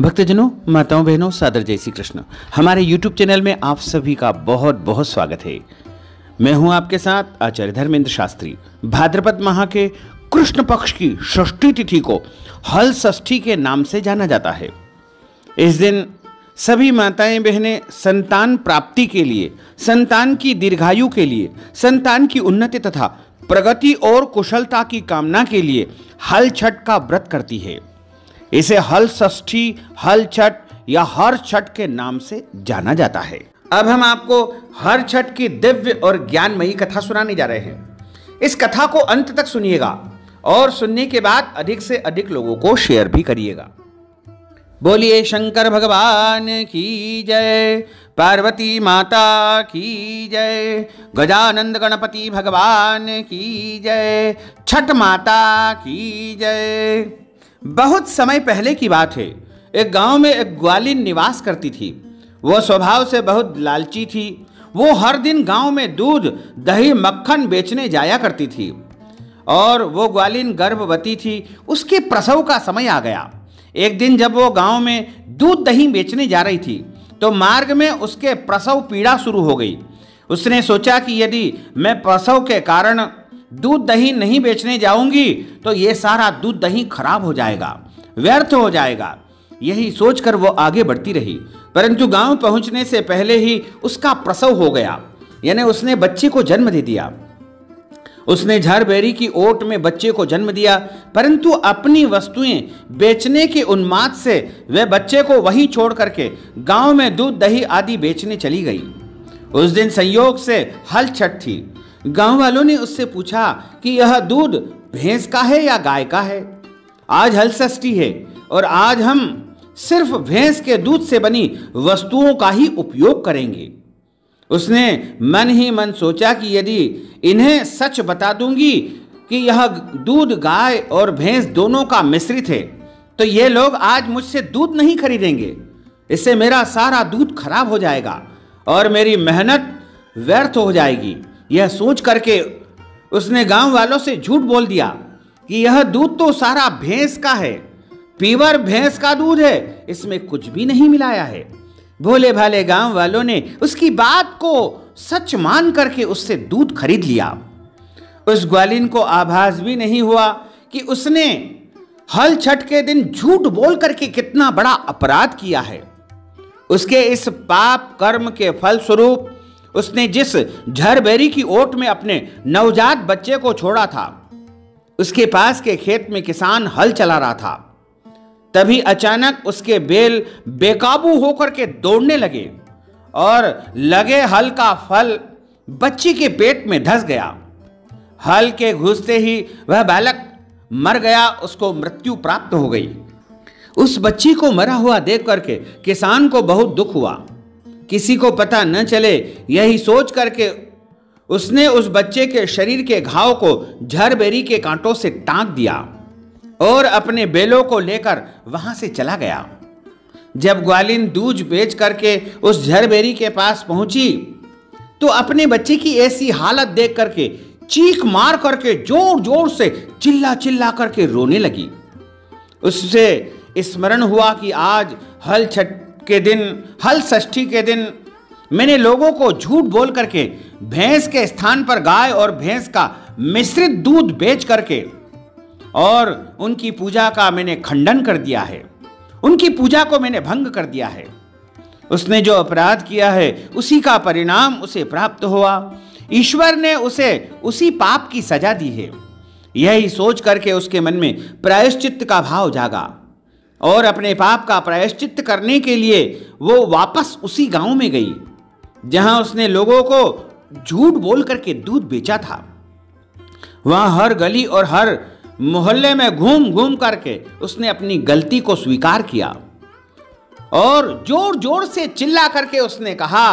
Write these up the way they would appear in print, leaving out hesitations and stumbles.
भक्तजनों, माताओं, बहनों, सादर जय श्री कृष्ण। हमारे YouTube चैनल में आप सभी का बहुत बहुत स्वागत है। मैं हूं आपके साथ आचार्य धर्मेंद्र शास्त्री। भाद्रपद माह के कृष्ण पक्ष की षष्ठी तिथि को हल षष्ठी के नाम से जाना जाता है। इस दिन सभी माताएं बहनें संतान प्राप्ति के लिए, संतान की दीर्घायु के लिए, संतान की उन्नति तथा प्रगति और कुशलता की कामना के लिए हल छठ का व्रत करती है। इसे हल षष्ठी, हल छठ या हर छठ के नाम से जाना जाता है। अब हम आपको हर छठ की दिव्य और ज्ञानमयी कथा सुनाने जा रहे हैं। इस कथा को अंत तक सुनिएगा और सुनने के बाद अधिक से अधिक लोगों को शेयर भी करिएगा। बोलिए शंकर भगवान की जय, पार्वती माता की जय, गजानंद गणपति भगवान की जय, छठ माता की जय। बहुत समय पहले की बात है। एक गांव में एक ग्वालिन निवास करती थी। वो स्वभाव से बहुत लालची थी। वो हर दिन गांव में दूध, दही, मक्खन बेचने जाया करती थी और वो ग्वालिन गर्भवती थी। उसके प्रसव का समय आ गया। एक दिन जब वो गांव में दूध दही बेचने जा रही थी तो मार्ग में उसके प्रसव पीड़ा शुरू हो गई। उसने सोचा कि यदि मैं प्रसव के कारण दूध दही नहीं बेचने जाऊंगी तो ये सारा दूध दही खराब हो जाएगा, व्यर्थ हो जाएगा। यही सोचकर वो आगे बढ़ती रही, परंतु गांव पहुंचने से पहले ही उसका प्रसव हो गया, यानी उसने बच्चे को जन्म दे दिया। उसने झरबेरी की ओट में बच्चे को जन्म दिया, परंतु अपनी वस्तुएं बेचने के उन्माद से वह बच्चे को वहीं छोड़ करके गांव में दूध दही आदि बेचने चली गई। उस दिन संयोग से हल छठ थी। गांव वालों ने उससे पूछा कि यह दूध भैंस का है या गाय का है। आज हल षष्ठी है और आज हम सिर्फ भैंस के दूध से बनी वस्तुओं का ही उपयोग करेंगे। उसने मन ही मन सोचा कि यदि इन्हें सच बता दूंगी कि यह दूध गाय और भैंस दोनों का मिश्रित है तो ये लोग आज मुझसे दूध नहीं खरीदेंगे। इससे मेरा सारा दूध खराब हो जाएगा और मेरी मेहनत व्यर्थ हो जाएगी। यह सोच करके उसने गांव वालों से झूठ बोल दिया कि यह दूध तो सारा भैंस का है, पीवर भैंस का दूध है, इसमें कुछ भी नहीं मिलाया है। भोले भाले गांव वालों ने उसकी बात को सच मान करके उससे दूध खरीद लिया। उस ग्वालिन को आभास भी नहीं हुआ कि उसने हल छठ के दिन झूठ बोल करके कितना बड़ा अपराध किया है। उसके इस पाप कर्म के फल स्वरूप उसने जिस झरबेरी की ओट में अपने नवजात बच्चे को छोड़ा था, उसके पास के खेत में किसान हल चला रहा था। तभी अचानक उसके बैल बेकाबू होकर के दौड़ने लगे और लगे हल का फल बच्ची के पेट में धंस गया। हल के घुसते ही वह बालक मर गया, उसको मृत्यु प्राप्त हो गई। उस बच्ची को मरा हुआ देख करके किसान को बहुत दुख हुआ। किसी को पता न चले यही सोच करके उसने उस बच्चे के शरीर के घाव को झरबेरी के कांटों से टांक दिया और अपने बैलों को लेकर वहां से चला गया। जब ग्वालिन दूध बेच करके उस झरबेरी के पास पहुंची तो अपने बच्चे की ऐसी हालत देख करके चीख मार करके जोर जोर से चिल्ला चिल्ला करके रोने लगी। उससे स्मरण हुआ कि आज हल छठ के दिन, हल षष्ठी के दिन मैंने लोगों को झूठ बोल करके भैंस के स्थान पर गाय और भैंस का मिश्रित दूध बेच करके और उनकी पूजा का मैंने खंडन कर दिया है, उनकी पूजा को मैंने भंग कर दिया है। उसने जो अपराध किया है उसी का परिणाम उसे प्राप्त हुआ। ईश्वर ने उसे उसी पाप की सजा दी है। यही सोच करके उसके मन में प्रायश्चित्त का भाव जागा और अपने पाप का प्रायश्चित्त करने के लिए वो वापस उसी गांव में गई जहां उसने लोगों को झूठ बोल करके दूध बेचा था। वहां हर गली और हर मोहल्ले में घूम घूम करके उसने अपनी गलती को स्वीकार किया और जोर जोर से चिल्ला करके उसने कहा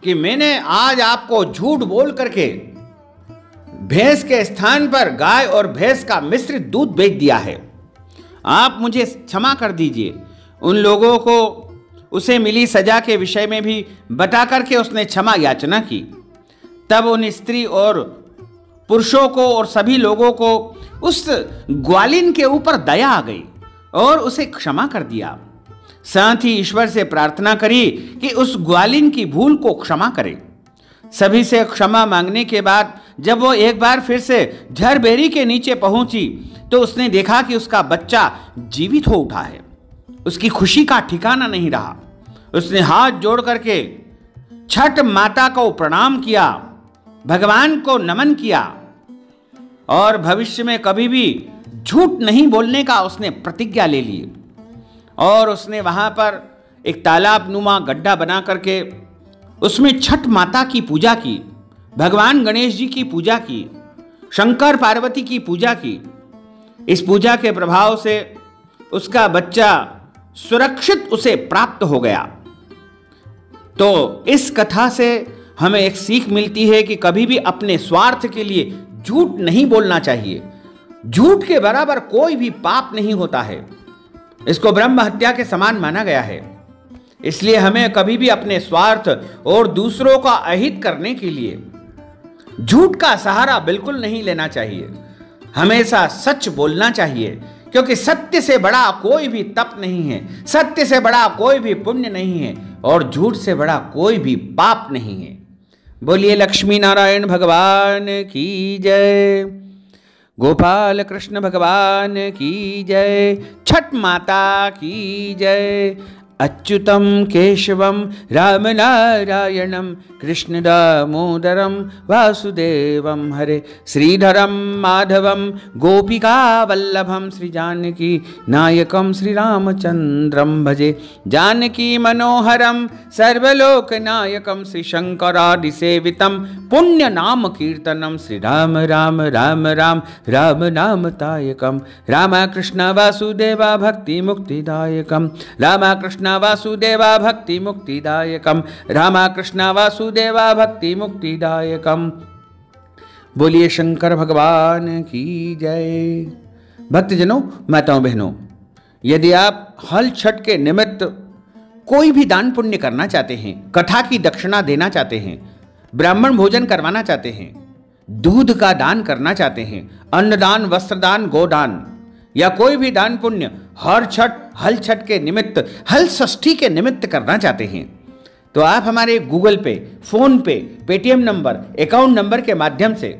कि मैंने आज आपको झूठ बोल करके भैंस के स्थान पर गाय और भैंस का मिश्रित दूध बेच दिया है। आप मुझे क्षमा कर दीजिए। उन लोगों को उसे मिली सजा के विषय में भी बता करके उसने क्षमा याचना की। तब उन स्त्री और पुरुषों को और सभी लोगों को उस ग्वालिन के ऊपर दया आ गई और उसे क्षमा कर दिया। साथ ही ईश्वर से प्रार्थना करी कि उस ग्वालिन की भूल को क्षमा करे। सभी से क्षमा मांगने के बाद जब वो एक बार फिर से झरबेरी के नीचे पहुंची तो उसने देखा कि उसका बच्चा जीवित हो उठा है। उसकी खुशी का ठिकाना नहीं रहा। उसने हाथ जोड़ करके छठ माता को प्रणाम किया, भगवान को नमन किया और भविष्य में कभी भी झूठ नहीं बोलने का उसने प्रतिज्ञा ले ली। और उसने वहां पर एक तालाब नुमा गड्ढा बना करके उसमें छठ माता की पूजा की, भगवान गणेश जी की पूजा की, शंकर पार्वती की पूजा की। इस पूजा के प्रभाव से उसका बच्चा सुरक्षित उसे प्राप्त हो गया। तो इस कथा से हमें एक सीख मिलती है कि कभी भी अपने स्वार्थ के लिए झूठ नहीं बोलना चाहिए। झूठ के बराबर कोई भी पाप नहीं होता है। इसको ब्रह्म हत्या के समान माना गया है। इसलिए हमें कभी भी अपने स्वार्थ और दूसरों का अहित करने के लिए झूठ का सहारा बिल्कुल नहीं लेना चाहिए। हमेशा सच बोलना चाहिए, क्योंकि सत्य से बड़ा कोई भी तप नहीं है, सत्य से बड़ा कोई भी पुण्य नहीं है और झूठ से बड़ा कोई भी पाप नहीं है। बोलिए लक्ष्मी नारायण भगवान की जय, गोपाल कृष्ण भगवान की जय, छठ माता की जय। अच्युतम केशवम राम नारायणम कृष्ण दामोदरम वासुदेवम हरे, श्रीधरम माधवम गोपिका वल्लभम श्री जानकी नायकम श्री रामचंद्रम भजे, जानकी मनोहरम सर्वलोक नायकम श्री शंकरादि सेवितम पुण्य नाम कीर्तनम श्री राम राम राम राम राम नाम तायकम, राम कृष्ण वासुदेवा भक्ति मुक्तिदायकम, राम कृष्ण वासुदेवा भक्ति मुक्तिदायकम, रामा कृष्ण वासुदेवा भक्ति मुक्तिदायकम। बोलिए शंकर भगवान की जय। भक्तजनों, माताओं बहनों, यदि आप हल छठ के निमित्त कोई भी दान पुण्य करना चाहते हैं, कथा की दक्षिणा देना चाहते हैं, ब्राह्मण भोजन करवाना चाहते हैं, दूध का दान करना चाहते हैं, अन्नदान, वस्त्रदान, गोदान या कोई भी दान पुण्य हर छठ, हल छठ के निमित्त, हल षष्ठी के निमित्त करना चाहते हैं, तो आप हमारे गूगल पे, फोन पे, पेटीएम नंबर, अकाउंट नंबर के माध्यम से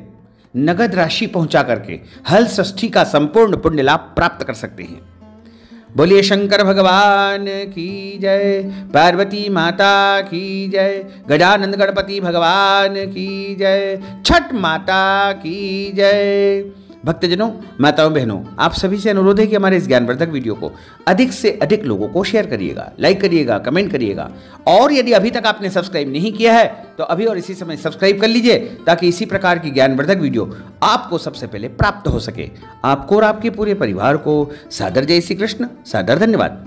नगद राशि पहुंचा करके हल षष्ठी का संपूर्ण पुण्य लाभ प्राप्त कर सकते हैं। बोलिए शंकर भगवान की जय, पार्वती माता की जय, गजानंद गणपति भगवान की जय, छठ माता की जय। भक्तजनों, माताओं बहनों, आप सभी से अनुरोध है कि हमारे इस ज्ञानवर्धक वीडियो को अधिक से अधिक लोगों को शेयर करिएगा, लाइक करिएगा, कमेंट करिएगा और यदि अभी तक आपने सब्सक्राइब नहीं किया है तो अभी और इसी समय सब्सक्राइब कर लीजिए, ताकि इसी प्रकार की ज्ञानवर्धक वीडियो आपको सबसे पहले प्राप्त हो सके। आपको और आपके पूरे परिवार को सादर जय श्री कृष्ण, सादर धन्यवाद।